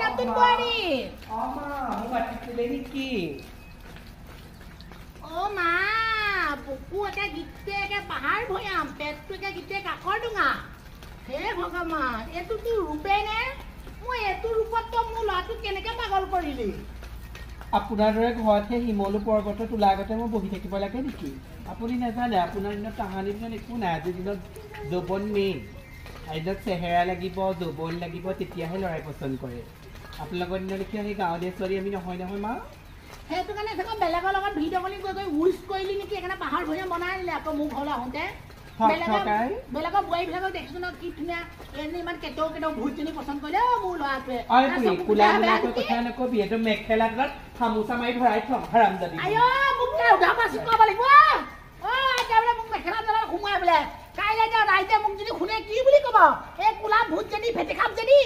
নতুন বোৱাৰী মোক মাতিছিলে নেকি মা বুকু একে গীতে একে পাহাৰ ভৈয়াম পেটটো একে গীতে কাকৰ ডুঙা হে ভগৱান এইটোতো ৰূপে নে মই এইটো ৰূপত মোৰ ল'ৰাটোক কেনেকে পাগল কৰিলি আপোনাৰ দৰে ঘৰতহে হিমলু পৰ্বতৰ তোলা আগতে মই বহি থাকিব লাগে নেকি আপুনি নাজানে আপোনাৰ দিনত তাহানি দিনত একো নাই আজিৰ দিনত যৌৱন মেইন দিনত চেহেৰা লাগিব যৌৱন লাগিব তেতিয়াহে ল'ৰাই পচন্দ কৰে আপোনালোকৰ দিনত দেখি আমি গাঁৱলীয়া ছোৱালী আমি নহয় মা সেইটো কাৰণে চাগে বেলেগৰ লগত ভিডিঅ' কলিং কৰি উইচ কৰিলি নেকি সেইকাৰণে পাহাৰ ভৈয়াম বনাই আনিলে আকৌ মোক ঘৰলৈ আহোঁতে বেলেগৰ বোৱাৰীবিলাকক দেখিছো ন কি ধুনীয়া এনে ইমান কেতেও ভূতজনী পচন্দ কৰিলে মোৰ ল'ৰাটোৱে কথা নকবি এইটো মেখেলা খামোচা মাৰি ভৰাই থম হাৰামজাদী মোক উধাৰ পাছত ক'ব লাগিব মোক মেখেলা তলত সোমোৱাই বোলে কাইলৈ ৰাইজে মোক যদি শুনে কি বুলি ক'ব এই কোলা ভূতজনী ভেটি খামজনী